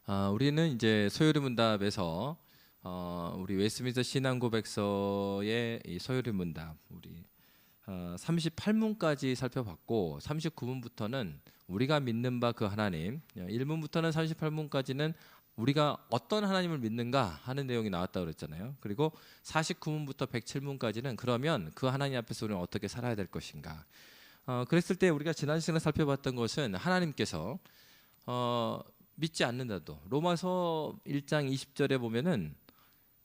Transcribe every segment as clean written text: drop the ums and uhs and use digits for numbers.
우리는 이제 소요리 문답에서 우리 웨스트민스터 신앙고백서의 이 소요리 문답 우리 38문까지 살펴봤고 39문부터는 우리가 믿는 바 그 하나님, 1문부터는 38문까지는 우리가 어떤 하나님을 믿는가 하는 내용이 나왔다고 그랬잖아요. 그리고 49문부터 107문까지는 그러면 그 하나님 앞에서 우리는 어떻게 살아야 될 것인가. 그랬을 때 우리가 지난 시간에 살펴봤던 것은 하나님께서 믿지 않는다도 로마서 1장 20절에 보면은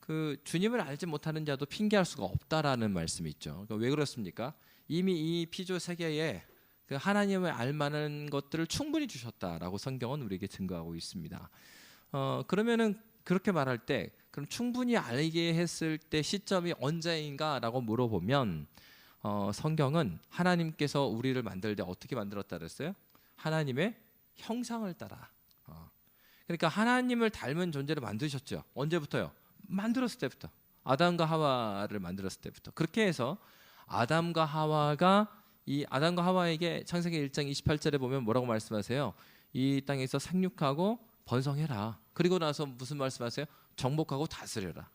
그 주님을 알지 못하는 자도 핑계할 수가 없다라는 말씀이 있죠. 그러니까 왜 그렇습니까? 이미 이 피조 세계에 그 하나님을 알만한 것들을 충분히 주셨다라고 성경은 우리에게 증거하고 있습니다. 그러면은 그렇게 말할 때 그럼 충분히 알게 했을 때 시점이 언제인가라고 물어보면 성경은 하나님께서 우리를 만들 때 어떻게 만들었다 그랬어요? 하나님의 형상을 따라. 그러니까 하나님을 닮은 존재를 만드셨죠. 언제부터요? 만들었을 때부터. 아담과 하와를 만들었을 때부터. 그렇게 해서 아담과 하와에게 창세기 1장 28절에 보면 뭐라고 말씀하세요? 이 땅에서 생육하고 번성해라. 그리고 나서 무슨 말씀하세요? 정복하고 다스려라.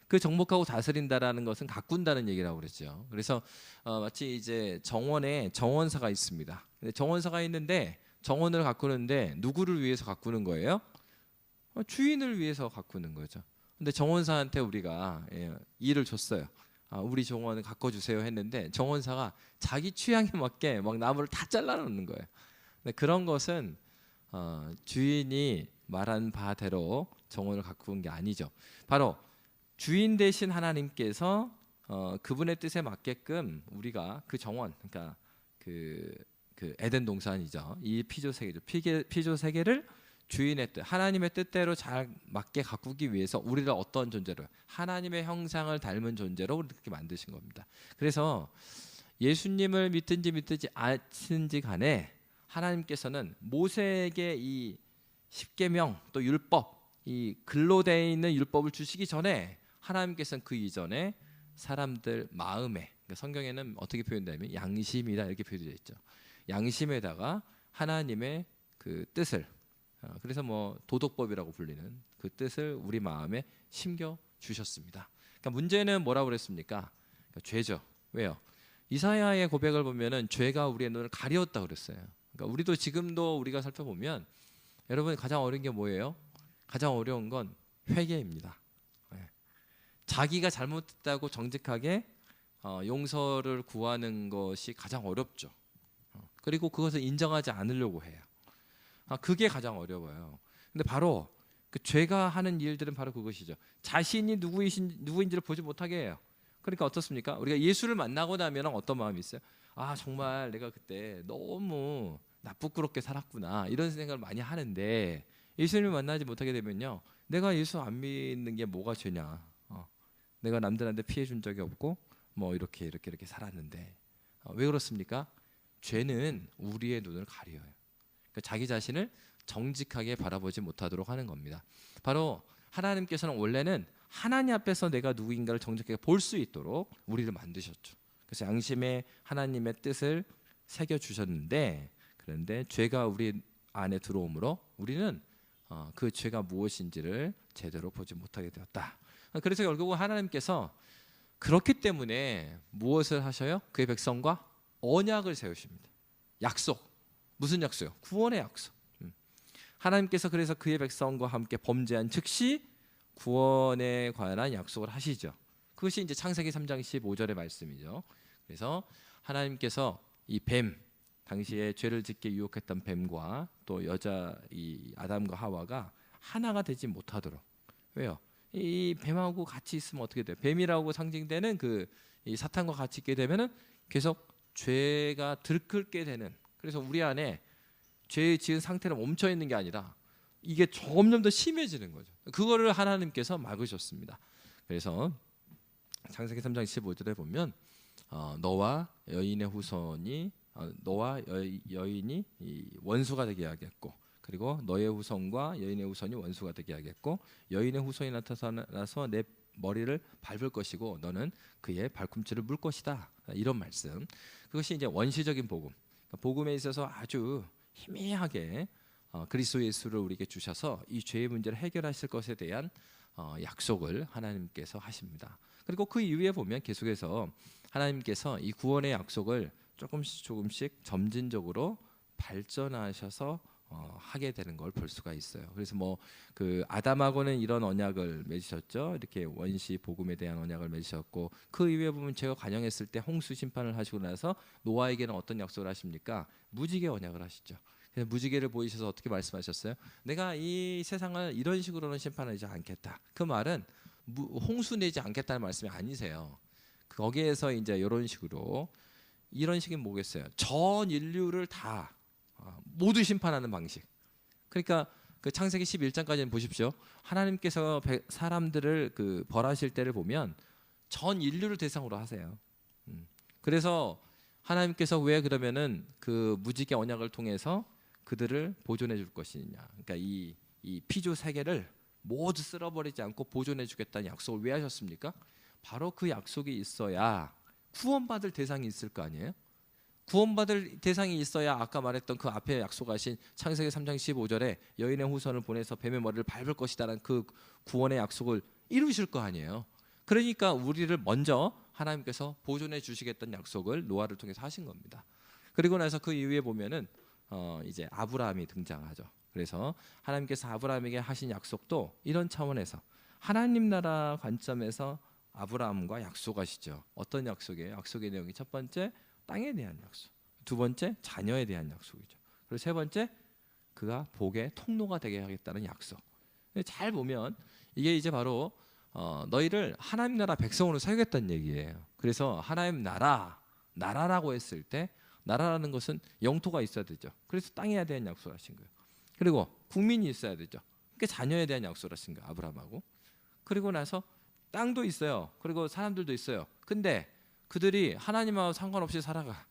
그 정복하고 다스린다라는 것은 가꾼다는 얘기라고 그랬죠. 그래서 마치 이제 정원에 정원사가 있습니다. 정원사가 있는데 정원을 가꾸는데 누구를 위해서 가꾸는 거예요? 주인을 위해서 가꾸는 거죠. 근데 정원사한테 우리가 일을 줬어요. 우리 정원을 가꿔주세요 했는데 정원사가 자기 취향에 맞게 막 나무를 다 잘라놓는 거예요. 근데 그런 것은 주인이 말한 바대로 정원을 가꾸는 게 아니죠. 바로 주인 되신 하나님께서 그분의 뜻에 맞게끔 우리가 그 정원, 그러니까 그 에덴 동산이죠. 이 피조 세계죠. 피조 세계를 주인의 뜻, 하나님의 뜻대로 잘 맞게 가꾸기 위해서 우리를 어떤 존재로, 하나님의 형상을 닮은 존재로 그렇게 만드신 겁니다. 그래서 예수님을 믿든지 않든지 간에 하나님께서는 모세에게 이 십계명 또 율법, 이 글로 되어 있는 율법을 주시기 전에 하나님께서는 그 이전에 사람들 마음에, 그러니까 성경에는 어떻게 표현되냐면 양심이다 이렇게 표현되어 있죠. 양심에다가 하나님의 그 뜻을, 그래서 뭐 도덕법이라고 불리는 그 뜻을 우리 마음에 심겨 주셨습니다. 그러니까 문제는 뭐라고 그랬습니까? 그러니까 죄죠. 왜요? 이사야의 고백을 보면은 죄가 우리의 눈을 가리웠다 그랬어요. 그러니까 우리도 지금도 우리가 살펴보면 여러분 가장 어려운 게 뭐예요? 가장 어려운 건 회개입니다. 자기가 잘못했다고 정직하게 용서를 구하는 것이 가장 어렵죠. 그리고 그것을 인정하지 않으려고 해요. 그게 가장 어려워요. 근데 바로 그 죄가 하는 일들은 바로 그것이죠. 자신이 누구인지를 보지 못하게 해요. 그러니까 어떻습니까? 우리가 예수를 만나고 나면 어떤 마음이 있어요? 정말 내가 그때 너무 나쁘게 살았구나 이런 생각을 많이 하는데 예수님을 만나지 못하게 되면요, 내가 예수 안 믿는 게 뭐가 죄냐? 내가 남들한테 피해 준 적이 없고 뭐 이렇게 살았는데 왜 그렇습니까? 죄는 우리의 눈을 가려요. 그러니까 자기 자신을 정직하게 바라보지 못하도록 하는 겁니다. 바로 하나님께서는 원래는 하나님 앞에서 내가 누구인가를 정직하게 볼 수 있도록 우리를 만드셨죠. 그래서 양심에 하나님의 뜻을 새겨 주셨는데, 그런데 죄가 우리 안에 들어오므로 우리는 그 죄가 무엇인지를 제대로 보지 못하게 되었다. 그래서 결국은 하나님께서 그렇기 때문에 무엇을 하셔요? 그의 백성과 언약을 세우십니다. 약속. 무슨 약속이요? 구원의 약속. 하나님께서 그래서 그의 백성과 함께 범죄한 즉시 구원에 관한 약속을 하시죠. 그것이 이제 창세기 3장 15절의 말씀이죠. 그래서 하나님께서 이 뱀, 당시에 죄를 짓게 유혹했던 뱀과 또 여자 이 아담과 하와가 하나가 되지 못하도록. 왜요? 이 뱀하고 같이 있으면 어떻게 돼요? 뱀이라고 상징되는 이 사탄과 같이 있게 되면은 계속 죄가 들끓게 되는. 그래서 우리 안에 죄 지은 상태로 멈춰 있는 게 아니라 이게 점점 더 심해지는 거죠. 그거를 하나님께서 막으셨습니다. 그래서 창세기 3장 15절에 보면 너와 여인의 후손이 너와 여인이 원수가 되게 하겠고, 그리고 너의 후손과 여인의 후손이 원수가 되게 하겠고, 여인의 후손이 나타나서 내 머리를 밟을 것이고 너는 그의 발꿈치를 물 것이다. 이런 말씀. 그것이 이제 원시적인 복음. 복음에 있어서 아주 희미하게 그리스도 예수를 우리에게 주셔서 이 죄의 문제를 해결하실 것에 대한 약속을 하나님께서 하십니다. 그리고 그 이후에 보면 계속해서 하나님께서 이 구원의 약속을 조금씩 점진적으로 발전하셔서 하게 되는 걸 볼 수가 있어요. 그래서 뭐 그 아담하고는 이런 언약을 맺으셨죠. 이렇게 원시 복음에 대한 언약을 맺으셨고, 그 이후에 보면 제가 간영했을 때 홍수 심판을 하시고 나서 노아에게는 어떤 약속을 하십니까? 무지개 언약을 하시죠. 그래서 무지개를 보이셔서 어떻게 말씀하셨어요? 내가 이 세상을 이런 식으로는 심판하지 않겠다. 그 말은 홍수 내지 않겠다는 말씀이 아니세요. 거기에서 이제 이런 식으로, 이런 식이 뭐겠어요? 전 인류를 다 모두 심판하는 방식. 그러니까 그 창세기 11장까지는 보십시오. 하나님께서 사람들을 그 벌하실 때를 보면 전 인류를 대상으로 하세요. 그래서 하나님께서 왜 그러면은 그 무지개 언약을 통해서 그들을 보존해 줄 것이냐. 그러니까 이 피조 세계를 모두 쓸어버리지 않고 보존해 주겠다는 약속을 왜 하셨습니까? 바로 그 약속이 있어야 구원받을 대상이 있을 거 아니에요? 구원받을 대상이 있어야 아까 말했던 그 앞에 약속하신 창세기 3장 15절에 여인의 후손을 보내서 뱀의 머리를 밟을 것이다라는 그 구원의 약속을 이루실 거 아니에요. 그러니까 우리를 먼저 하나님께서 보존해 주시겠다는 약속을 노아를 통해서 하신 겁니다. 그리고 나서 그 이후에 보면은 이제 아브라함이 등장하죠. 그래서 하나님께서 아브라함에게 하신 약속도 이런 차원에서 하나님 나라 관점에서 아브라함과 약속하시죠. 어떤 약속이에요? 약속의 내용이 첫 번째 땅에 대한 약속, 두 번째 자녀에 대한 약속이죠. 그리고 세 번째 그가 복의 통로가 되게 하겠다는 약속. 잘 보면 이게 이제 바로 너희를 하나님 나라 백성으로 세우겠다는 얘기예요. 그래서 하나님 나라라고 했을 때 나라라는 것은 영토가 있어야 되죠. 그래서 땅에 대한 약속을 하신 거예요. 그리고 국민이 있어야 되죠. 그러니까 자녀에 대한 약속을 하신 거예요. 아브라함하고. 그리고 나서 땅도 있어요. 그리고 사람들도 있어요. 근데 그들이 하나님하고 상관없이 살아가.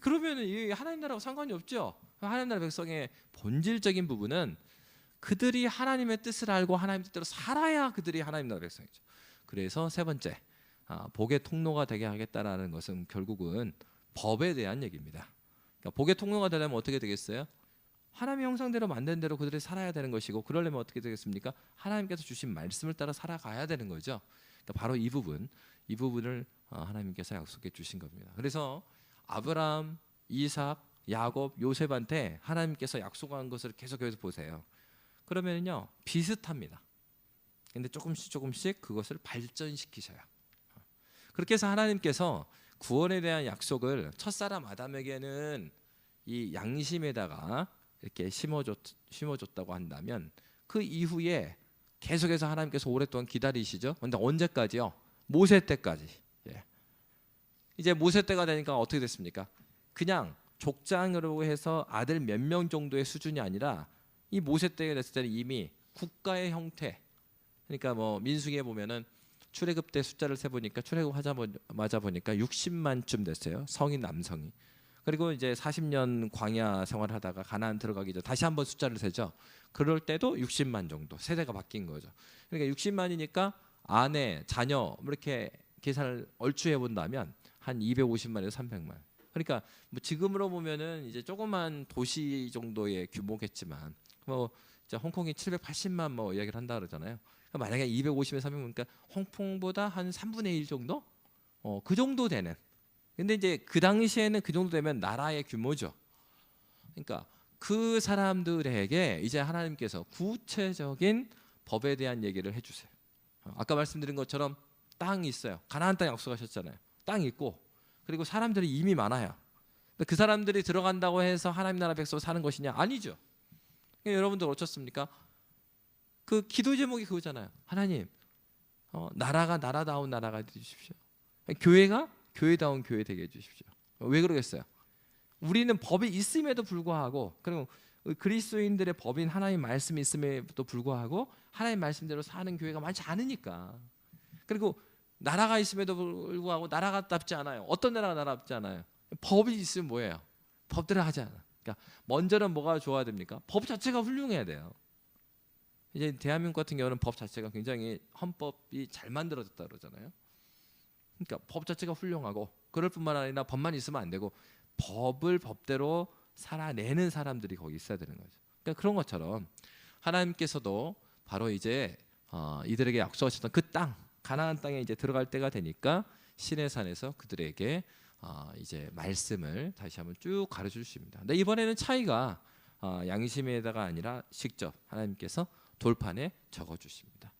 그러면 이 하나님 나라하고 상관이 없죠. 하나님 나라 백성의 본질적인 부분은 그들이 하나님의 뜻을 알고 하나님 뜻대로 살아야 그들이 하나님 나라 백성이죠. 그래서 세 번째, 복의 통로가 되게 하겠다라는 것은 결국은 법에 대한 얘기입니다. 그러니까 복의 통로가 되려면 어떻게 되겠어요? 하나님의 형상대로 만든 대로 그들이 살아야 되는 것이고, 그러려면 어떻게 되겠습니까? 하나님께서 주신 말씀을 따라 살아가야 되는 거죠. 그러니까 바로 이 부분을 하나님께서 약속해 주신 겁니다. 그래서 아브라함, 이삭, 야곱, 요셉한테 하나님께서 약속한 것을 계속해서 보세요. 그러면요 비슷합니다. 근데 조금씩 그것을 발전시키셔요. 그렇게 해서 하나님께서 구원에 대한 약속을 첫사람 아담에게는 이 양심에다가 이렇게 심어줬다고 한다면, 그 이후에 계속해서 하나님께서 오랫동안 기다리시죠. 근데 언제까지요? 모세 때까지. 이제 모세 때가 되니까 어떻게 됐습니까? 그냥 족장으로 해서 아들 몇 명 정도의 수준이 아니라 이 모세 때가 됐을 때는 이미 국가의 형태. 그러니까 뭐 민수기에 보면은 출애굽 때 숫자를 세 보니까 출애굽하자마자 보니까 60만쯤 됐어요. 성인 남성이. 그리고 이제 40년 광야 생활을 하다가 가나안 들어가기 전 다시 한번 숫자를 세죠. 그럴 때도 60만 정도 세대가 바뀐 거죠. 그러니까 60만이니까 아내, 자녀 이렇게 계산을 얼추 해본다면 한 250만에서 300만. 그러니까 뭐 지금으로 보면은 이제 조그만 도시 정도의 규모겠지만 뭐 이제 홍콩이 780만 뭐 이야기를 한다 그러잖아요. 그러니까 만약에 250에서 300만, 그러니까 홍콩보다 한 3분의 1 정도? 그 정도 되는. 근데 이제 그 당시에는 그 정도 되면 나라의 규모죠. 그러니까 그 사람들에게 이제 하나님께서 구체적인 법에 대한 얘기를 해주세요. 아까 말씀드린 것처럼 땅이 있어요. 가나안 땅 약속하셨잖아요. 땅이 있고, 그리고 사람들이 이미 많아요. 근데 그 사람들이 들어간다고 해서 하나님 나라 백성 사는 것이냐? 아니죠. 그러니까 여러분들 어떻습니까? 그 기도 제목이 그거잖아요. 하나님, 나라가 나라다운 나라가 해주십시오. 교회가 교회다운 교회 되게 해주십시오. 왜 그러겠어요? 우리는 법이 있음에도 불구하고, 그리고 그리스도인들의 법인 하나님 말씀이 있음에도 불구하고 하나님 말씀대로 사는 교회가 많지 않으니까. 그리고 나라가 있음에도 불구하고 나라가답지 않아요. 어떤 나라가 나라답지 않아요? 법이 있으면 뭐예요? 법대로 하지 않아. 그러니까 먼저는 뭐가 좋아야 됩니까? 법 자체가 훌륭해야 돼요. 이제 대한민국 같은 경우는 법 자체가 굉장히 헌법이 잘 만들어졌다 그러잖아요. 그러니까 법 자체가 훌륭하고, 그럴 뿐만 아니라 법만 있으면 안 되고 법을 법대로 살아내는 사람들이 거기 있어야 되는 거죠. 그러니까 그런 것처럼 하나님께서도 바로 이제 이들에게 약속하셨던 그 땅, 가나안 땅에 이제 들어갈 때가 되니까 시내산에서 그들에게 이제 말씀을 다시 한번 쭉 가르쳐 주십니다. 근데 이번에는 차이가 양심에다가 아니라 직접 하나님께서 돌판에 적어 주십니다.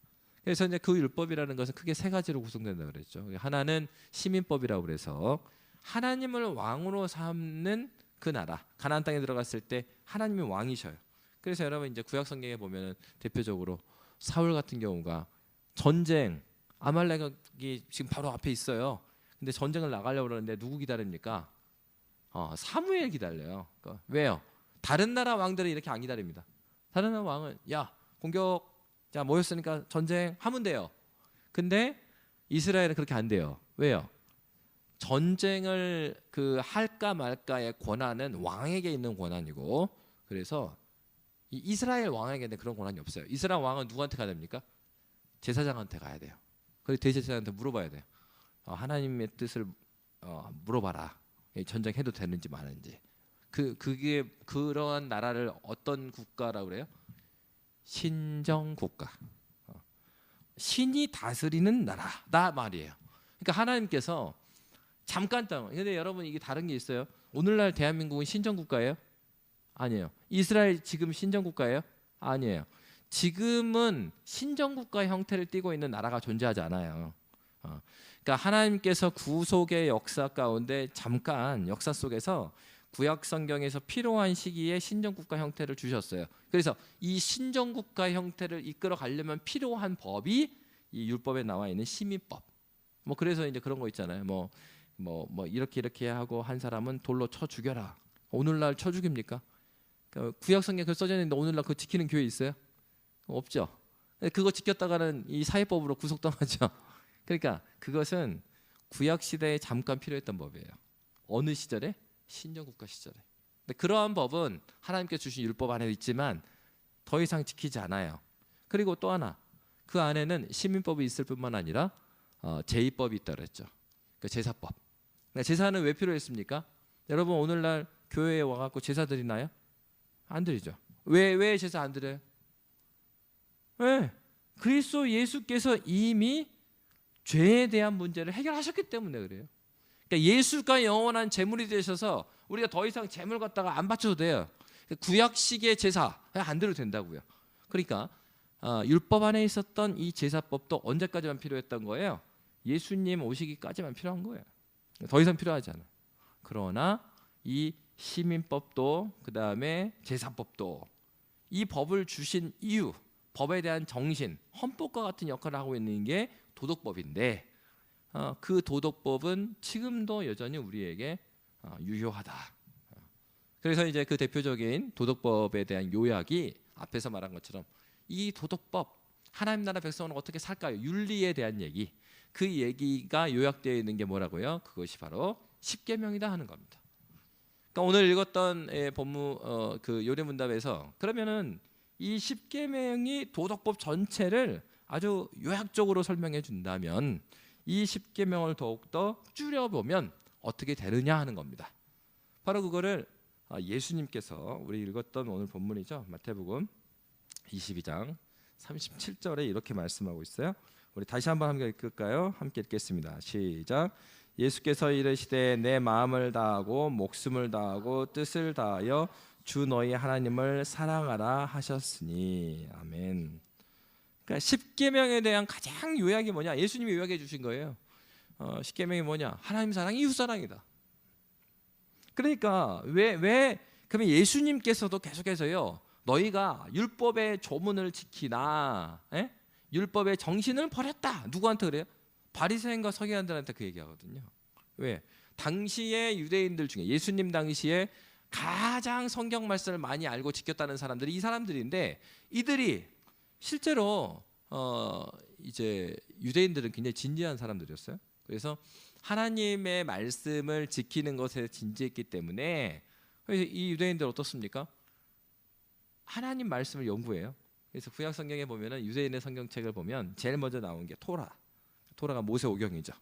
그래서 이제 그 율법이라는 것은 크게 세 가지로 구성된다고 그랬죠. 하나는 시민법이라고 그래서 하나님을 왕으로 삼는 그 나라, 가나안 땅에 들어갔을 때 하나님이 왕이셔요. 그래서 여러분 이제 구약 성경에 보면은 대표적으로 사울 같은 경우가 전쟁, 아말렉이 지금 바로 앞에 있어요. 근데 전쟁을 나가려고 그러는데 누구 기다립니까? 사무엘 기다려요. 그러니까 왜요? 다른 나라 왕들은 이렇게 안 기다립니다. 다른 나라 왕은 야 공격, 자 모였으니까 전쟁하면 돼요. 근데 이스라엘은 그렇게 안 돼요. 왜요? 전쟁을 할까 말까의 권한은 왕에게 있는 권한이고, 그래서 이 이스라엘 왕에게는 그런 권한이 없어요. 이스라엘 왕은 누구한테 가야 됩니까? 제사장한테 가야 돼요. 그래서 대제사장한테 물어봐야 돼요. 하나님의 뜻을 물어봐라. 전쟁해도 되는지 마는지. 그게 그러한 나라를 어떤 국가라고 그래요? 신정 국가. 신이 다스리는 나라다 말이에요. 그러니까 하나님께서 잠깐 땅. 근데 여러분 이게 다른 게 있어요. 오늘날 대한민국은 신정 국가예요? 아니에요. 이스라엘 지금 신정 국가예요? 아니에요. 지금은 신정 국가 형태를 띠고 있는 나라가 존재하지 않아요. 그러니까 하나님께서 구속의 역사 가운데 잠깐 역사 속에서 구약 성경에서 필요한 시기에 신정 국가 형태를 주셨어요. 그래서 이 신정 국가 형태를 이끌어 가려면 필요한 법이 이 율법에 나와 있는 시민법. 뭐 그래서 이제 그런 거 있잖아요. 뭐 이렇게 하고 한 사람은 돌로 쳐 죽여라. 오늘날 쳐 죽입니까? 구약 성경에 그 써져 있는데 오늘날 그거 지키는 교회 있어요? 없죠. 그거 지켰다가는 이 사회법으로 구속당하죠. 그러니까 그것은 구약 시대에 잠깐 필요했던 법이에요. 어느 시절에? 신정국가 시절에. 근데 그러한 법은 하나님께 주신 율법 안에 있지만 더 이상 지키지 않아요. 그리고 또 하나, 그 안에는 시민법이 있을 뿐만 아니라 제의법이 있다고 그랬죠. 그 제사법. 제사는 왜 필요했습니까? 여러분 오늘날 교회에 와갖고 제사 드리나요? 안 드리죠. 왜 제사 안 드려요? 왜? 그리스도 예수께서 이미 죄에 대한 문제를 해결하셨기 때문에 그래요. 그러니까 예수가 영원한 제물이 되셔서 우리가 더 이상 제물 갖다가 안 바쳐도 돼요. 구약식의 제사 안 드려도 된다고요. 그러니까 율법 안에 있었던 이 제사법도 언제까지만 필요했던 거예요? 예수님 오시기까지만 필요한 거예요. 더 이상 필요하지 않아요. 그러나 이 시민법도 그 다음에 제사법도 이 법을 주신 이유, 법에 대한 정신, 헌법과 같은 역할을 하고 있는 게 도덕법인데 그 도덕법은 지금도 여전히 우리에게 유효하다. 그래서 이제 그 대표적인 도덕법에 대한 요약이 앞에서 말한 것처럼 이 도덕법, 하나님 나라 백성은 어떻게 살까요? 윤리에 대한 얘기, 그 얘기가 요약되어 있는 게 뭐라고요? 그것이 바로 십계명이다 하는 겁니다. 그러니까 오늘 읽었던 본문 그 요리문답에서 그러면은 이 십계명이 도덕법 전체를 아주 요약적으로 설명해 준다면 이 십계명을 더욱더 줄여보면 어떻게 되느냐 하는 겁니다. 바로 그거를 예수님께서 우리 읽었던 오늘 본문이죠. 마태복음 22장 37절에 이렇게 말씀하고 있어요. 우리 다시 한번 함께 읽을까요? 함께 읽겠습니다. 시작. 예수께서 이르시되 내 마음을 다하고 목숨을 다하고 뜻을 다하여 주 너희 하나님을 사랑하라 하셨으니. 아멘. 그러니까 십계명에 대한 가장 요약이 뭐냐? 예수님이 요약해 주신 거예요. 십계명이 뭐냐? 하나님 사랑, 이웃 사랑이다. 그러니까 왜 그러면 예수님께서도 계속해서요. 너희가 율법의 조문을 지키나, 율법의 정신을 버렸다. 누구한테 그래요? 바리새인과 서기관들한테 그 얘기하거든요. 왜? 당시의 유대인들 중에 예수님 당시에 가장 성경 말씀을 많이 알고 지켰다는 사람들이 이 사람들인데, 이들이 실제로 이제 유대인들은 굉장히 진지한 사람들이었어요. 그래서 하나님의 말씀을 지키는 것에 진지했기 때문에 이 유대인들 어떻습니까? 하나님 말씀을 연구해요. 그래서 구약 성경에 보면은 유대인의 성경책을 보면 제일 먼저 나온 게 토라가 모세오경이죠.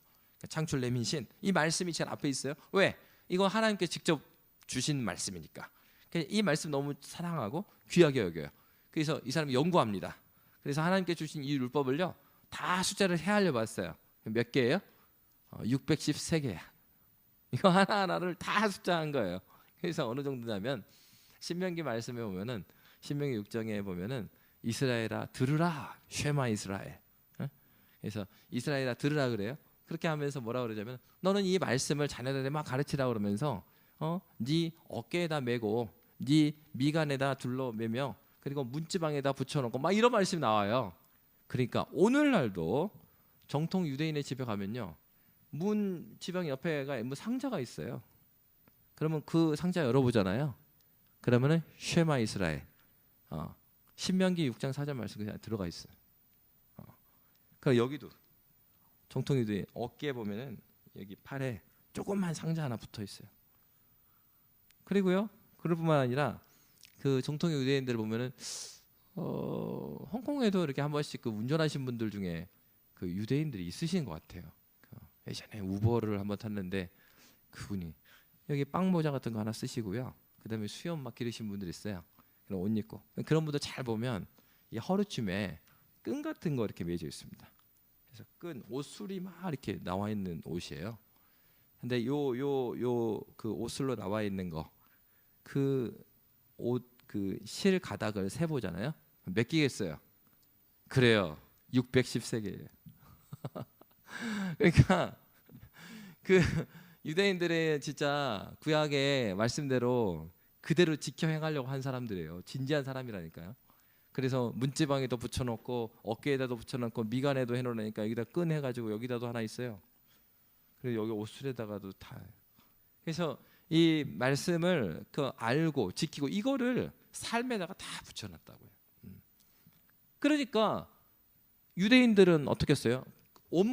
창출 내민신 이 말씀이 제일 앞에 있어요. 왜? 이건 하나님께 직접 주신 말씀이니까. 이 말씀 너무 사랑하고 귀하게 여겨요. 그래서 이 사람이 연구합니다. 그래서 하나님께 주신 이 율법을요 다 숫자를 헤아려 봤어요. 몇 개예요? 613개야. 이거 하나하나를 다 숫자한 거예요. 그래서 어느 정도냐면 신명기 말씀에 보면은 신명기 6장에 보면은 이스라엘아 들으라 쉐마 이스라엘. 그래서 이스라엘아 들으라 그래요. 그렇게 하면서 뭐라 그러냐면 너는 이 말씀을 자녀들에게 막 가르치라 그러면서 네 어깨에다 메고 네 미간에다 둘러 매며 그리고 문지방에다 붙여놓고 막 이런 말씀이 나와요. 그러니까 오늘날도 정통 유대인의 집에 가면요 문지방 옆에가 뭐 상자가 있어요. 그러면 그 상자 열어보잖아요. 그러면은 쉐마 이스라엘 신명기 6장 4절 말씀 그냥 들어가 있어요. 그러니까 여기도 정통 유대인 어깨에 보면은 여기 팔에 조그만 상자 하나 붙어 있어요. 그리고요 그럴 뿐만 아니라 그 정통 유대인들 보면은 홍콩에도 이렇게 한 번씩 그 운전하신 분들 중에 그 유대인들이 있으신 것 같아요. 예전에 우버를 한번 탔는데 그분이 여기 빵 모자 같은 거 하나 쓰시고요. 그다음에 수염 막 기르신 분들 있어요. 그런 옷 입고 그런 분들 잘 보면 이 허리춤에 끈 같은 거 이렇게 매져 있습니다. 그래서 끈 옷술이 막 이렇게 나와 있는 옷이에요. 근데 요 그 옷술로 나와 있는 거 그 옷 그 실 가닥을 세 보잖아요. 몇 개겠어요? 그래요. 613개예요. 그러니까 그 유대인들의 진짜 구약의 말씀대로 그대로 지켜 행하려고 한 사람들이에요. 진지한 사람이라니까요. 그래서 문지방에도 붙여놓고 어깨에다도 붙여놓고 미간에도 해놓으니까 여기다 끈 해가지고 여기다도 하나 있어요. 그리고 여기 옷술에다가도 다. 그래서 이 말씀을 그 알고 지키고 이거를 삶에다가 다 붙여놨다고요. 그러니까 유대인들은 어떻게 했어요? 옷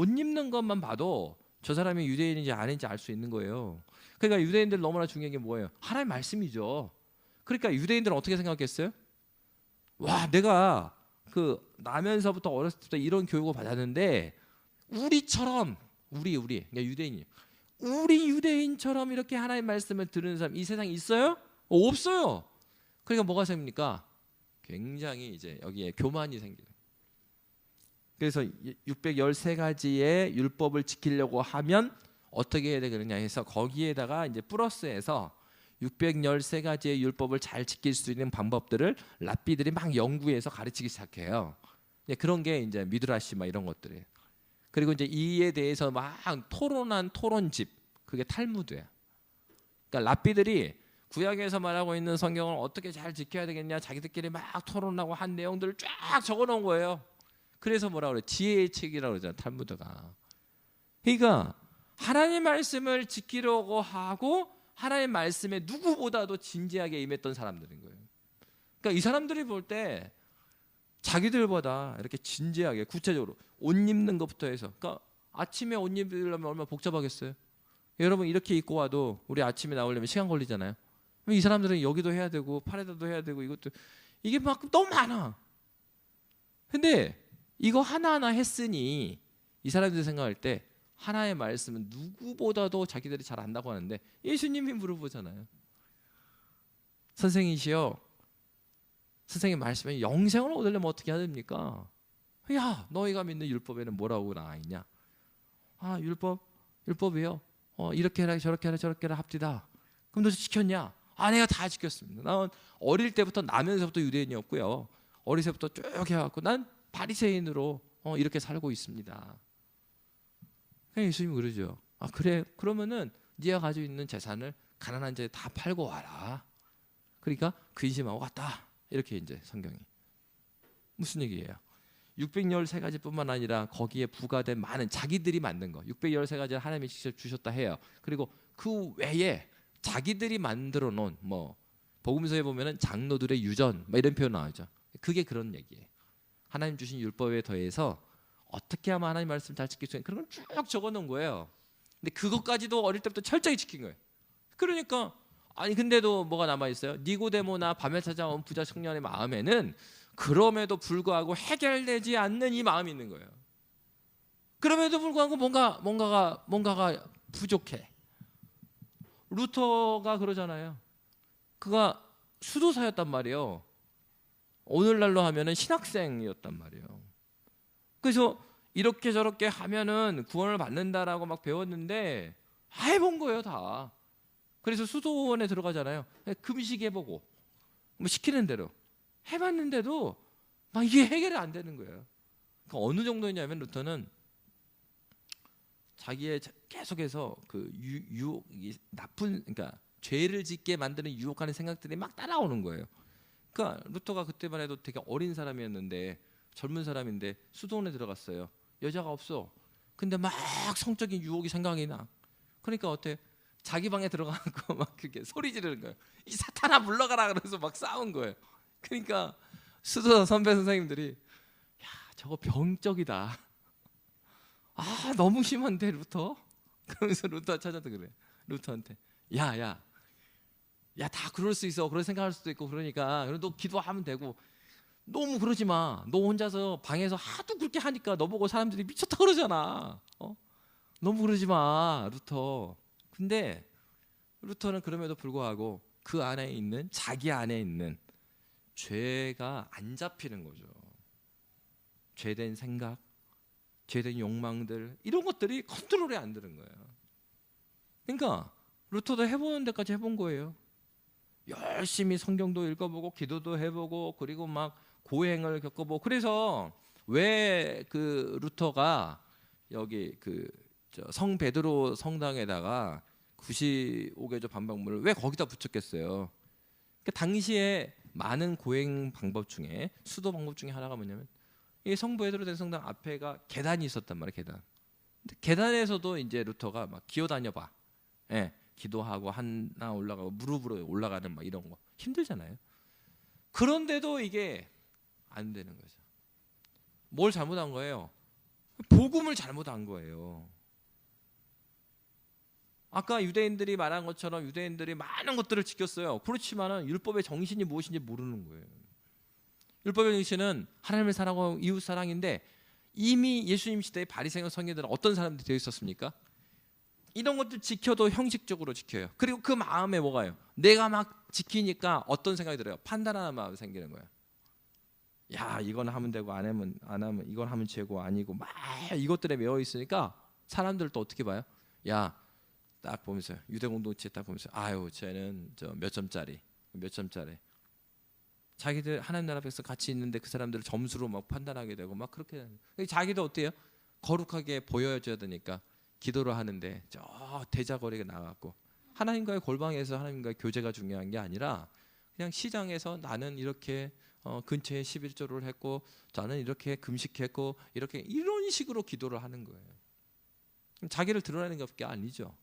입는 것만 봐도 저 사람이 유대인인지 아닌지 알 수 있는 거예요. 그러니까 유대인들 너무나 중요한 게 뭐예요? 하나님 말씀이죠. 그러니까 유대인들은 어떻게 생각했어요? 와, 내가 그 나면서부터 어렸을 때부터 이런 교육을 받았는데 우리처럼 그러니까 유대인이 우리 유대인처럼 이렇게 하나님 말씀을 들은 사람 이 세상에 있어요? 없어요. 그러니까 뭐가 생깁니까? 굉장히 이제 여기에 교만이 생겨요. 그래서 613가지의 율법을 지키려고 하면 어떻게 해야 되느냐 해서 거기에다가 이제 플러스해서 613가지의 율법을 잘 지킬 수 있는 방법들을 랍비들이 막 연구해서 가르치기 시작해요. 그런 게 이제 미드라시 막 이런 것들이에요. 그리고 이제 이에 대해서 막 토론한 토론집 그게 탈무드예요. 그러니까 랍비들이 구약에서 말하고 있는 성경을 어떻게 잘 지켜야 되겠냐 자기들끼리 막 토론하고 한 내용들을 쫙 적어놓은 거예요. 그래서 뭐라 그래? 지혜의 책이라고 그러잖아요. 탈무드가. 그러니까 하나님 말씀을 지키려고 하고 하나님 말씀에 누구보다도 진지하게 임했던 사람들인 거예요. 그러니까 이 사람들이 볼 때 자기들보다 이렇게 진지하게 구체적으로 옷 입는 것부터 해서 그러니까 아침에 옷 입으려면 얼마나 복잡하겠어요. 여러분 이렇게 입고 와도 우리 아침에 나오려면 시간 걸리잖아요. 이 사람들은 여기도 해야 되고 팔에다도 해야 되고 이것도 이게 막 너무 많아. 근데 이거 하나하나 했으니 이 사람들이 생각할 때 하나의 말씀은 누구보다도 자기들이 잘 안다고 하는데 예수님이 물어보잖아요. 선생이시여 선생님 말씀에 영생을 얻으려면 어떻게 해야 됩니까? 야 너희가 믿는 율법에는 뭐라고 나와 있냐? 아 율법이요. 이렇게 해라 저렇게 해라 저렇게 해라 합디다. 그럼 너 지켰냐? 아 내가 다 지켰습니다. 난 어릴 때부터 나면서부터 유대인이었고요. 어릴 때부터 쭉 해갖고 난 바리새인으로 이렇게 살고 있습니다. 예수님이 그러죠. 아 그래 그러면은 네가 가지고 있는 재산을 가난한 자에 다 팔고 와라. 그러니까 근심하고 왔다. 이렇게 이제 성경이 무슨 얘기예요? 613가지뿐만 아니라 거기에 부과된 많은 자기들이 만든 거 613가지를 하나님이 직접 주셨다 해요. 그리고 그 외에 자기들이 만들어 놓은 뭐 복음서에 보면은 장로들의 유전 뭐 이런 표현 나오죠. 그게 그런 얘기예요. 하나님 주신 율법에 더해서 어떻게 하면 하나님 말씀 잘 지킬 수 있는 그런 걸 쭉 적어 놓은 거예요. 근데 그것까지도 어릴 때부터 철저히 지킨 거예요. 그러니까 아니 근데도 뭐가 남아 있어요? 니고데모나 밤에 찾아온 부자 청년의 마음에는 그럼에도 불구하고 해결되지 않는 이 마음이 있는 거예요. 그럼에도 불구하고 뭔가가 부족해. 루터가 그러잖아요. 그가 수도사였단 말이에요. 오늘날로 하면은 신학생이었단 말이에요. 그래서 이렇게 저렇게 하면은 구원을 받는다라고 막 배웠는데 해본 거예요 다. 그래서 수도원에 들어가잖아요. 금식해보고 뭐 시키는 대로 해봤는데도 막 이게 해결이 안 되는 거예요. 그러니까 어느 정도냐면 루터는 자기의 계속해서 그 유혹, 나쁜, 그러니까 죄를 짓게 만드는 유혹하는 생각들이 막 따라오는 거예요. 그러니까 루터가 그때만 해도 되게 어린 사람이었는데, 젊은 사람인데 수도원에 들어갔어요. 여자가 없어. 근데 막 성적인 유혹이 생각이 나. 그러니까 어때? 자기 방에 들어가고 막 그렇게 소리 지르는 거예요. 이 사탄아 물러가라 그래서 막 싸운 거예요. 그러니까 수도사 선배 선생님들이 야 저거 병적이다. 아 너무 심한데 루터? 그러면서 루터 찾아도 그래. 루터한테 야야 다 그럴 수 있어. 그런 생각할 수도 있고 그러니까 너 기도하면 되고 너무 그러지 마. 너 혼자서 방에서 하도 그렇게 하니까 너 보고 사람들이 미쳤다 그러잖아. 너무 그러지 마 루터. 근데 루터는 그럼에도 불구하고 그 안에 있는 자기 안에 있는 죄가 안 잡히는 거죠. 죄된 생각, 죄된 욕망들 이런 것들이 컨트롤이 안 되는 거예요. 그러니까 루터도 해보는 데까지 해본 거예요. 열심히 성경도 읽어보고 기도도 해보고 그리고 막 고행을 겪어보고. 그래서 왜 그 루터가 여기 그 성 베드로 성당에다가 95개조 반박문을 왜 거기다 붙였겠어요? 그러니까 당시에 많은 고행 방법 중에 수도 방법 중에 하나가 뭐냐면 이 성 베드로 대성당 앞에가 계단이 있었단 말이에요. 계단. 근데 계단에서도 이제 루터가 막 기어다녀봐. 예, 기도하고 하나 올라가고 무릎으로 올라가는 막 이런 거 힘들잖아요. 그런데도 이게 안 되는 거죠. 뭘 잘못한 거예요? 복음을 잘못한 거예요. 아까 유대인들이 말한 것처럼 유대인들이 많은 것들을 지켰어요. 그렇지만은 율법의 정신이 무엇인지 모르는 거예요. 율법의 정신은 하나님을 사랑하고 이웃 사랑인데 이미 예수님 시대의 바리새인 성경들은 어떤 사람들이 되어 있었습니까? 이런 것들 지켜도 형식적으로 지켜요. 그리고 그 마음에 뭐가요? 내가 막 지키니까 어떤 생각이 들어요? 판단하는 마음이 생기는 거예요. 야 이건 하면 되고 안 하면 이건 하면 죄고 아니고 막 이것들에 매여 있으니까 사람들도 어떻게 봐요? 야 딱 보면서 유대 공동체 딱 보면서 아유 쟤는 저 몇 점짜리 자기들 하나님 나라 백성 같이 있는데 그 사람들을 점수로 막 판단하게 되고 막 그렇게 자기도 어때요? 거룩하게 보여줘야 되니까 기도를 하는데 저 대자거리가 나갔고 하나님과의 골방에서 하나님과의 교제가 중요한 게 아니라 그냥 시장에서 나는 이렇게 근처에 11조를 했고 나는 이렇게 금식했고 이렇게 이런 식으로 기도를 하는 거예요. 자기를 드러내는 것밖에 아니죠.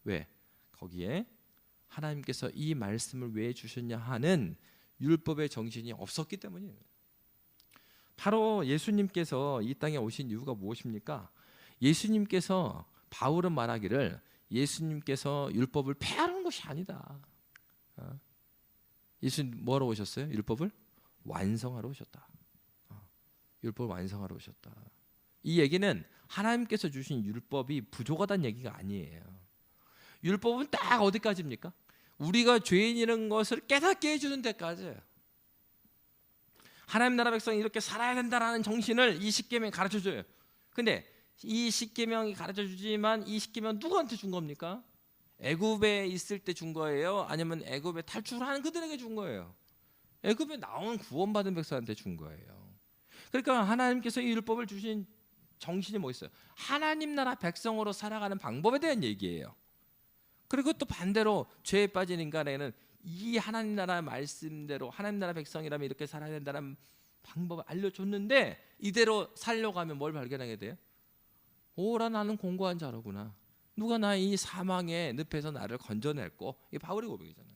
왜? 거기에 하나님께서 이 말씀을 왜 주셨냐 하는 율법의 정신이 없었기 때문이에요. 바로 예수님께서 이 땅에 오신 이유가 무엇입니까? 예수님께서 바울은 말하기를 예수님께서 율법을 폐하는 것이 아니다. 예수님 뭐하러 오셨어요? 율법을 완성하러 오셨다. 율법을 완성하러 오셨다. 이 얘기는 하나님께서 주신 율법이 부족하다는 얘기가 아니에요. 율법은 딱 어디까지입니까? 우리가 죄인이라는 것을 깨닫게 해주는 데까지예요. 하나님 나라 백성이 이렇게 살아야 된다라는 정신을 이 십계명이 가르쳐줘요. 근데 이 십계명이 가르쳐주지만 이 십계명 누구한테 준 겁니까? 애굽에 있을 때 준 거예요? 아니면 애굽에 탈출하는 그들에게 준 거예요? 애굽에 나온 구원받은 백성한테 준 거예요. 그러니까 하나님께서 이 율법을 주신 정신이 뭐 있어요? 하나님 나라 백성으로 살아가는 방법에 대한 얘기예요. 그리고 또 반대로 죄에 빠진 인간에게는 이 하나님 나라 말씀대로 하나님 나라 백성이라면 이렇게 살아야 된다는 방법을 알려줬는데 이대로 살려고 하면 뭘 발견하게 돼요? 오라 나는 공고한 자로구나. 누가 나 이 사망의 늪에서 나를 건져냈고 이 바울의 고백이잖아요.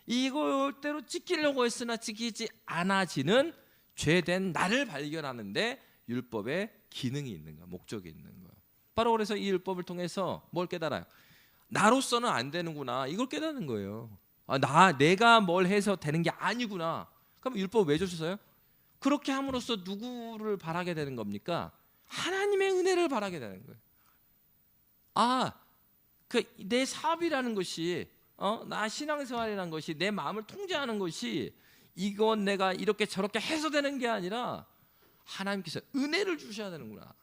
이걸대로 지키려고 했으나 지키지 않아지는 죄된 나를 발견하는데 율법의 기능이 있는 거야. 목적이 있는 거야. 바로 그래서 이 율법을 통해서 뭘 깨달아요? 나로서는 안 되는구나. 이걸 깨닫는 거예요. 내가 뭘 해서 되는 게 아니구나. 그럼 율법 왜 주셨어요? 그렇게 함으로써 누구를 바라게 되는 겁니까? 하나님의 은혜를 바라게 되는 거예요. 내 사업이라는 것이 나 신앙생활이라는 것이 내 마음을 통제하는 것이 이건 내가 이렇게 저렇게 해서 되는 게 아니라 하나님께서 은혜를 주셔야 되는구나.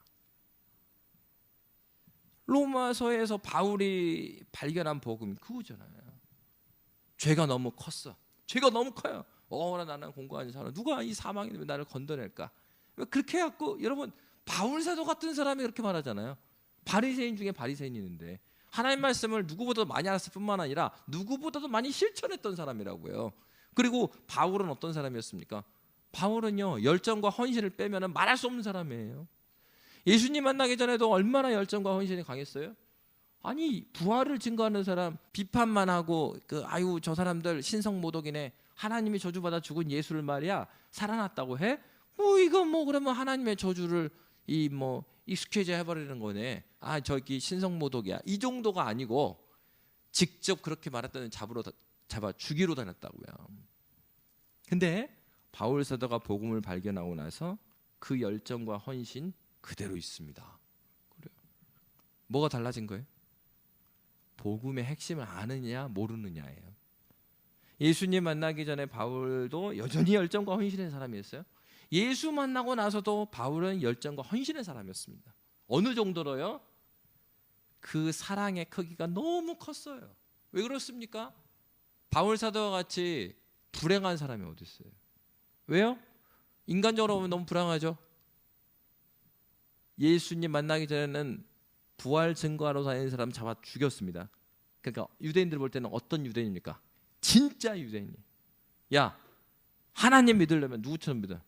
로마서에서 바울이 발견한 복음이 그거잖아요. 죄가 너무 컸어. 죄가 너무 커요. 나는 공부하는 사람 누가 이 사망이 되면 나를 건져낼까? 그렇게 해갖고 여러분 바울 사도 같은 사람이 그렇게 말하잖아요. 바리새인 중에 바리새인이 있는데 하나님 말씀을 누구보다도 많이 알았을 뿐만 아니라 누구보다도 많이 실천했던 사람이라고요. 그리고 바울은 어떤 사람이었습니까? 바울은요 열정과 헌신을 빼면 말할 수 없는 사람이에요. 예수님 만나기 전에도 얼마나 열정과 헌신이 강했어요? 아니 부활을 증거하는 사람 비판만 하고 아유 저 사람들 신성모독이네. 하나님이 저주받아 죽은 예수를 말이야 살아났다고 해? 이거 그러면 하나님의 저주를 익스큐즈 해버리는 거네. 저기 신성모독이야. 이 정도가 아니고 직접 그렇게 말했더니 잡아 죽이러 다녔다고요. 근데 바울 사도가 복음을 발견하고 나서 그 열정과 헌신 그대로 있습니다. 그래요. 뭐가 달라진 거예요? 복음의 핵심을 아느냐 모르느냐예요. 예수님 만나기 전에 바울도 여전히 열정과 헌신의 사람이었어요. 예수 만나고 나서도 바울은 열정과 헌신의 사람이었습니다. 어느 정도로요? 그 사랑의 크기가 너무 컸어요. 왜 그렇습니까? 바울 사도와 같이 불행한 사람이 어디 있어요? 왜요? 인간적으로 보면 너무 불행하죠. 예수님 만나기 전에는 부활 증거하러 다니는 사람 잡아 죽였습니다. 그러니까 유대인들 볼 때는 어떤 유대인입니까? 진짜 유대인이. 야, 하나님 믿으려면 누구처럼 믿어?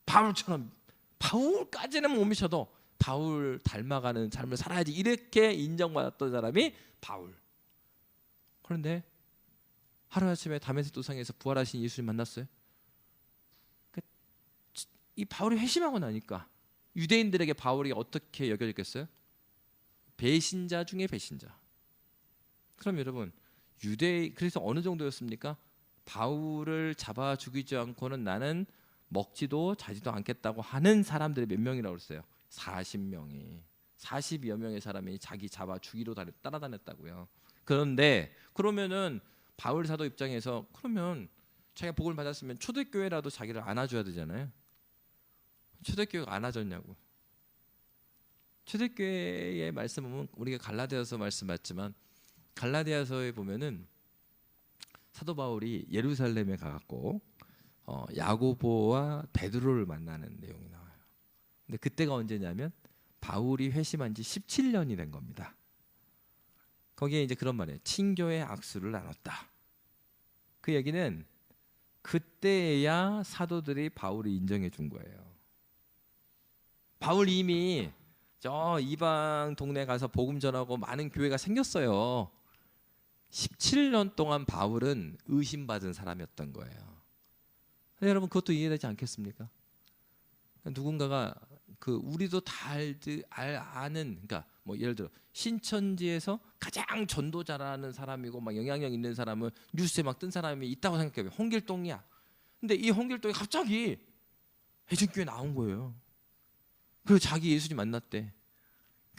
바울처럼. 바울까지는 못 미쳐도 바울 닮아가는 삶을 살아야지 이렇게 인정받았던 사람이 바울. 그런데 하루아침에 다메섹 도상에서 부활하신 예수님 만났어요. 이 바울이 회심하고 나니까 유대인들에게 바울이 어떻게 여겨졌겠어요? 배신자 중에 배신자. 그럼 여러분 그래서 어느 정도였습니까? 바울을 잡아 죽이지 않고는 나는 먹지도 자지도 않겠다고 하는 사람들이 몇 명이라고 그랬어요? 40명이 40여 명의 사람이 자기 잡아 죽이러 따라다녔다고요. 그런데 그러면은 바울 사도 입장에서 그러면 자기가 복을 받았으면 초대교회라도 자기를 안아줘야 되잖아요. 초대교회가 안아줬냐고. 초대교회의 말씀은 우리가 갈라디아서 말씀 맞지만 갈라디아서에 보면은 사도 바울이 예루살렘에 가갖고 야고보와 베드로를 만나는 내용이 나와요. 근데 그때가 언제냐면 바울이 회심한 지 17년이 된 겁니다. 거기에 이제 그런 말이에요. 친교의 악수를 나눴다. 그 얘기는 그때야 사도들이 바울을 인정해 준 거예요. 바울 이미 저 이방 동네 가서 복음 전하고 많은 교회가 생겼어요. 17년 동안 바울은 의심받은 사람이었던 거예요. 여러분 그것도 이해되지 않겠습니까? 누군가가 우리도 다 아는 그러니까 예를 들어 신천지에서 가장 전도 잘하는 사람이고 막 영향력 있는 사람은 뉴스에 막 뜬 사람이 있다고 생각해요. 홍길동이야. 근데 이 홍길동이 갑자기 해준교회 나온 거예요. 그리고 자기 예수님 만났대.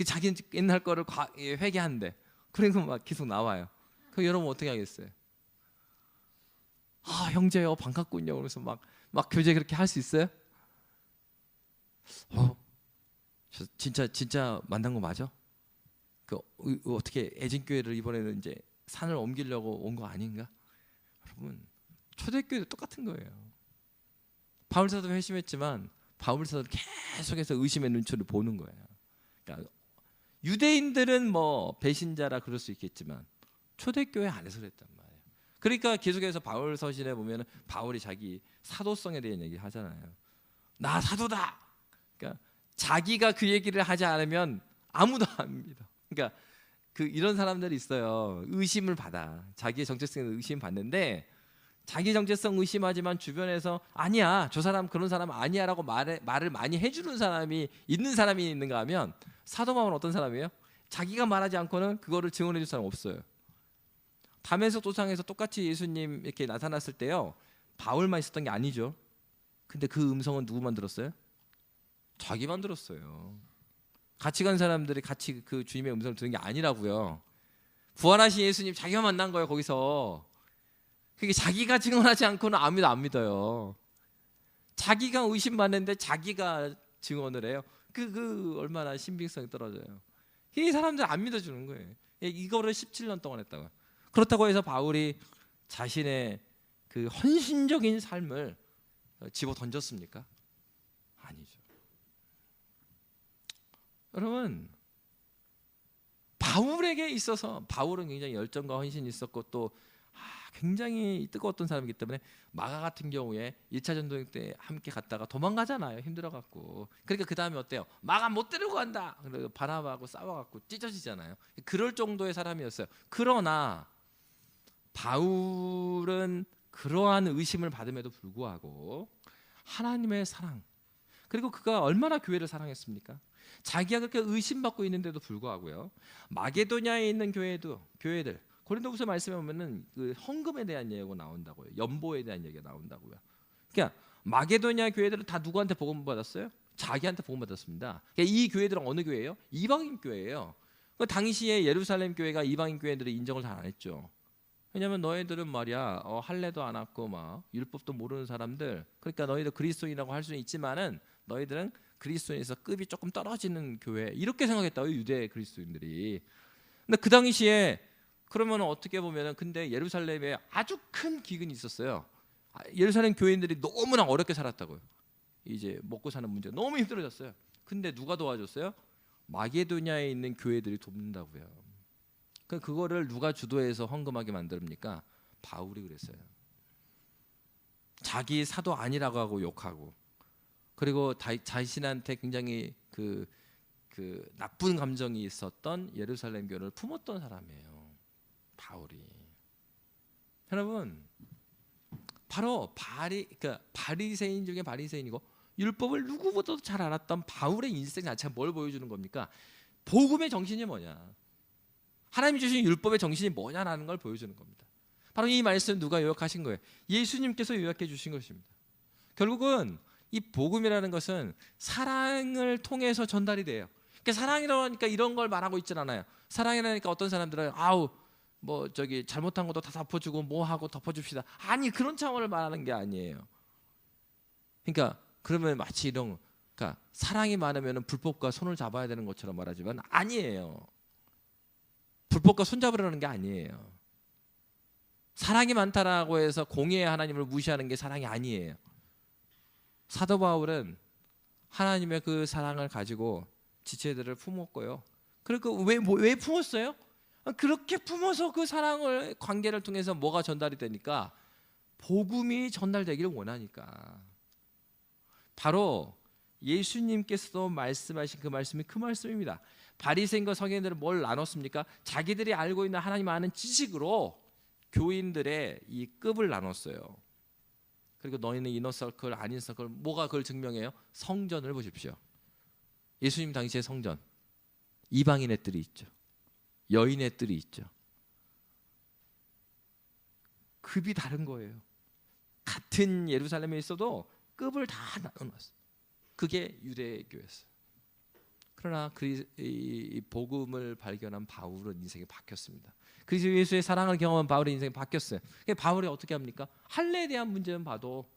자기는 옛날 거를 회개한대. 그래서 막 계속 나와요. 그 여러분 어떻게 하겠어요? 형제요 반갑군요. 그래서 막 교제 그렇게 할 수 있어요? 저 진짜 만난 거 맞아? 어떻게 애진교회를 이번에는 이제 산을 옮기려고 온 거 아닌가? 여러분 초대교회도 똑같은 거예요. 바울사도 회심했지만 바울사도 계속해서 의심의 눈초리를 보는 거예요. 그러니까 유대인들은 배신자라 그럴 수 있겠지만 초대교회 안에서 그랬단 말이에요. 그러니까 계속해서 바울 서신에 보면 바울이 자기 사도성에 대한 얘기 하잖아요. 나 사도다. 그러니까 자기가 그 얘기를 하지 않으면 아무도 안 믿어. 그러니까 이런 사람들이 있어요. 의심을 받아. 자기의 정체성에 의심 받는데 자기 정체성 의심하지만 주변에서 아니야 저 사람 그런 사람 아니야라고 말을 많이 해주는 사람이 있는가 하면 사도 바울은 어떤 사람이에요? 자기가 말하지 않고는 그거를 증언해 줄 사람 없어요. 다메섹 도상에서 똑같이 예수님 이렇게 나타났을 때요 바울만 있었던 게 아니죠. 근데 그 음성은 누구만 들었어요? 자기만 들었어요. 같이 간 사람들이 같이 그 주님의 음성을 들은 게 아니라고요. 부활하신 예수님 자기가 만난 거예요. 거기서 그게 자기가 증언하지 않고는 아무도 안 믿어요. 자기가 의심받는데 자기가 증언을 해요. 그 얼마나 신빙성이 떨어져요. 이 사람들 안 믿어주는 거예요. 이거를 17년 동안 했다고. 그렇다고 해서 바울이 자신의 그 헌신적인 삶을 집어 던졌습니까? 아니죠. 여러분, 바울에게 있어서 바울은 굉장히 열정과 헌신이 있었고 또 굉장히 뜨거웠던 사람이기 때문에 마가 같은 경우에 1차 전쟁 때 함께 갔다가 도망가잖아요. 힘들어갖고. 그러니까 그 다음에 어때요? 마가 못 데리고 간다. 그래서 바나바하고 싸워갖고 찢어지잖아요. 그럴 정도의 사람이었어요. 그러나 바울은 그러한 의심을 받음에도 불구하고 하나님의 사랑, 그리고 그가 얼마나 교회를 사랑했습니까? 자기가 그렇게 의심받고 있는데도 불구하고요. 마게도냐에 있는 교회들 고린도후서 말씀에 보면은 그 헌금에 대한 얘기가 나온다고요. 연보에 대한 얘기가 나온다고요. 그러니까 마게도냐 교회들은 다 누구한테 복음 받았어요? 자기한테 복음 받았습니다. 그러니까 이 교회들은 어느 교회예요? 이방인 교회예요. 그 당시에 예루살렘 교회가 이방인 교회들의 인정을 잘 안 했죠. 왜냐하면 너희들은 말이야 할례도 안 왔고 막 율법도 모르는 사람들. 그러니까 너희들 그리스도인이라고 할 수는 있지만은 너희들은 그리스도인에서 급이 조금 떨어지는 교회 이렇게 생각했다고요. 유대 그리스도인들이. 근데 그 당시에 그러면 어떻게 보면은 근데 예루살렘에 아주 큰 기근이 있었어요. 예루살렘 교인들이 너무나 어렵게 살았다고요. 이제 먹고 사는 문제 너무 힘들어졌어요. 근데 누가 도와줬어요? 마게도냐에 있는 교회들이 돕는다고요. 그거를 누가 주도해서 헌금하게 만듭니까? 바울이 그랬어요. 자기 사도 아니라고 하고 욕하고 그리고 자신한테 굉장히 그 나쁜 감정이 있었던 예루살렘 교회를 품었던 사람이에요. 바울이. 여러분, 바로 그러니까 바리새인 중에 바리새인이고 율법을 누구보다도 잘 알았던 바울의 인생 자체가 뭘 보여주는 겁니까? 복음의 정신이 뭐냐? 하나님이 주신 율법의 정신이 뭐냐라는 걸 보여주는 겁니다. 바로 이 말씀 누가 요약하신 거예요? 예수님께서 요약해 주신 것입니다. 결국은 이 복음이라는 것은 사랑을 통해서 전달이 돼요. 그러니까 사랑이라고 하니까 이런 걸 말하고 있진 않아요. 사랑이라니까 어떤 사람들은 뭐 저기 잘못한 것도 다 덮어주고 뭐 하고 덮어줍시다. 아니 그런 차원을 말하는 게 아니에요. 그러니까 그러면 마치 그러니까 사랑이 많으면 불법과 손을 잡아야 되는 것처럼 말하지만 아니에요. 불법과 손 잡으려는 게 아니에요. 사랑이 많다라고 해서 공의의 하나님을 무시하는 게 사랑이 아니에요. 사도 바울은 하나님의 그 사랑을 가지고 지체들을 품었고요. 그리고 왜 품었어요? 그렇게 품어서 그 사랑을 관계를 통해서 뭐가 전달이 되니까 복음이 전달되기를 원하니까. 바로 예수님께서도 말씀하신 그 말씀이 그 말씀입니다. 바리새인과 서기관들은 뭘 나눴습니까? 자기들이 알고 있는 하나님 아는 지식으로 교인들의 이 급을 나눴어요. 그리고 너희는 이너서클 아닌 서클 뭐가 그걸 증명해요? 성전을 보십시오. 예수님 당시의 성전 이방인의 뜰이 있죠. 여인의 뜰이 있죠. 급이 다른 거예요. 같은 예루살렘에 있어도 급을 다 나눠놨어요. 그게 유대교였어요. 그러나 이 복음을 발견한 바울은 인생이 바뀌었습니다. 그리스도 예수의 사랑을 경험한 바울의 인생이 바뀌었어요. 바울이 어떻게 합니까? 할례에 대한 문제는 봐도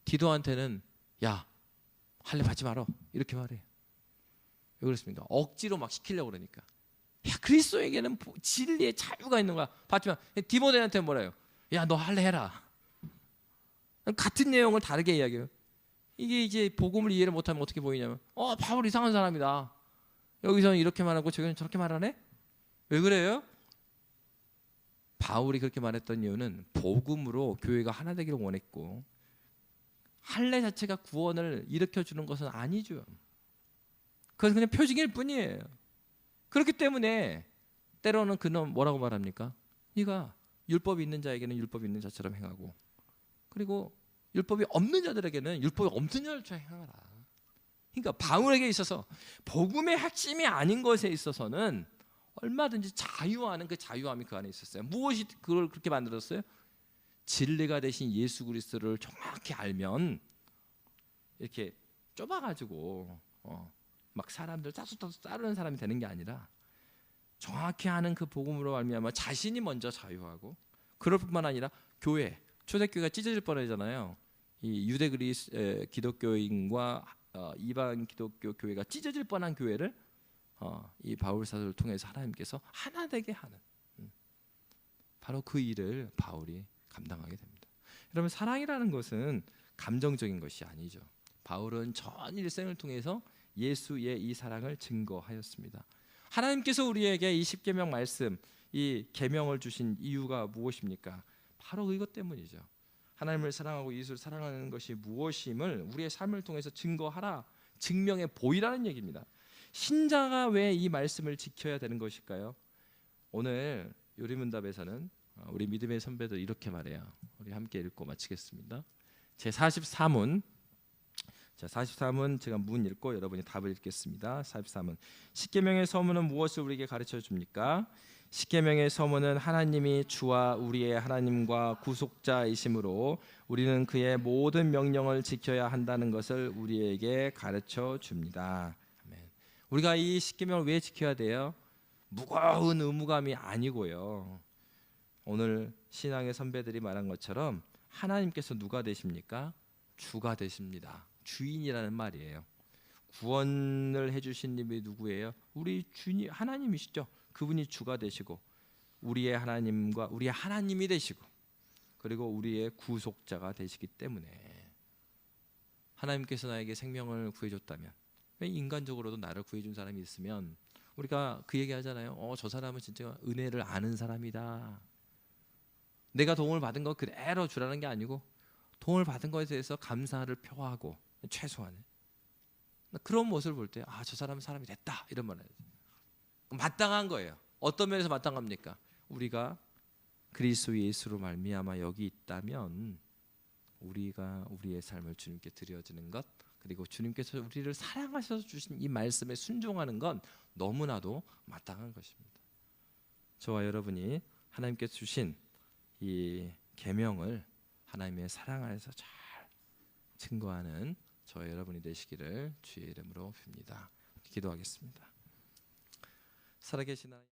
디도한테는 야 할례 받지 마라 이렇게 말해요. 왜 그렇습니까? 억지로 막 시키려고 그러니까. 야 그리스도에게는 진리의 자유가 있는 거야. 받지만 디모데한테 뭐래요? 야 너 할례 해라. 같은 내용을 다르게 이야기해요. 이게 이제 복음을 이해를 못하면 어떻게 보이냐면 바울 이상한 사람이다. 여기서는 이렇게 말하고 저기는 저렇게 말하네? 왜 그래요? 바울이 그렇게 말했던 이유는 복음으로 교회가 하나 되기를 원했고 할례 자체가 구원을 일으켜주는 것은 아니죠. 그것은 그냥 표징일 뿐이에요. 그렇기 때문에 때로는 그는 뭐라고 말합니까? 네가 율법이 있는 자에게는 율법이 있는 자처럼 행하고 그리고 율법이 없는 자들에게는 율법이 없는 자처럼 행하라. 그러니까 바울에게 있어서 복음의 핵심이 아닌 것에 있어서는 얼마든지 자유하는 그 자유함이 그 안에 있었어요. 무엇이 그걸 그렇게 만들었어요? 진리가 되신 예수 그리스도를 정확히 알면 이렇게 좁아가지고 막 사람들 따수따수 따르는 사람이 되는 게 아니라 정확히 아는 그 복음으로 말미암아 자신이 먼저 자유하고, 그럴 뿐만 아니라 교회, 초대교회가 찢어질 뻔하잖아요. 이 유대 그리스 기독교인과 이방 기독교 교회가 찢어질 뻔한 교회를 이 바울 사도를 통해서 하나님께서 하나 되게 하는, 바로 그 일을 바울이 감당하게 됩니다. 여러분, 사랑이라는 것은 감정적인 것이 아니죠. 바울은 전 일생을 통해서 예수의 이 사랑을 증거하였습니다. 하나님께서 우리에게 이 십계명 말씀, 이 계명을 주신 이유가 무엇입니까? 바로 이것 때문이죠. 하나님을 사랑하고 이웃을 사랑하는 것이 무엇임을 우리의 삶을 통해서 증거하라, 증명해 보이라는 얘기입니다. 신자가 왜 이 말씀을 지켜야 되는 것일까요? 오늘 요리문답에서는 우리 믿음의 선배들 이렇게 말해요. 우리 함께 읽고 마치겠습니다. 제 43문, 자, 43문 제가 문 읽고 여러분이 답을 읽겠습니다. 43문. 십계명의 서문은 무엇을 우리에게 가르쳐 줍니까? 십계명의 서문은 하나님이 주와 우리의 하나님과 구속자이심으로 우리는 그의 모든 명령을 지켜야 한다는 것을 우리에게 가르쳐 줍니다. 아멘. 우리가 이 십계명을 왜 지켜야 돼요? 무거운 의무감이 아니고요. 오늘 신앙의 선배들이 말한 것처럼 하나님께서 누가 되십니까? 주가 되십니다. 주인이라는 말이에요. 구원을 해주신 님이 누구예요? 우리 주님 하나님이시죠. 그분이 주가 되시고 우리의 하나님과 우리의 하나님이 되시고, 그리고 우리의 구속자가 되시기 때문에 하나님께서 나에게 생명을 구해줬다면, 왜 인간적으로도 나를 구해준 사람이 있으면 우리가 그 얘기 하잖아요. 저 사람은 진짜 은혜를 아는 사람이다. 내가 도움을 받은 거 그대로 주라는 게 아니고 도움을 받은 것에 대해서 감사를 표하고 최소한의 그런 모습을 볼 때 저 사람은 사람이 됐다 이런 말을 해요. 마땅한 거예요. 어떤 면에서 마땅합니까? 우리가 그리스도 예수로 말미암아 여기 있다면 우리가 우리의 삶을 주님께 드려지는 것, 그리고 주님께서 우리를 사랑하셔서 주신 이 말씀에 순종하는 건 너무나도 마땅한 것입니다. 저와 여러분이 하나님께서 주신 이 계명을 하나님의 사랑 안에서 잘 증거하는 저와 여러분이 되시기를 주의 이름으로 빕니다. 기도하겠습니다. 살아계신 하나님,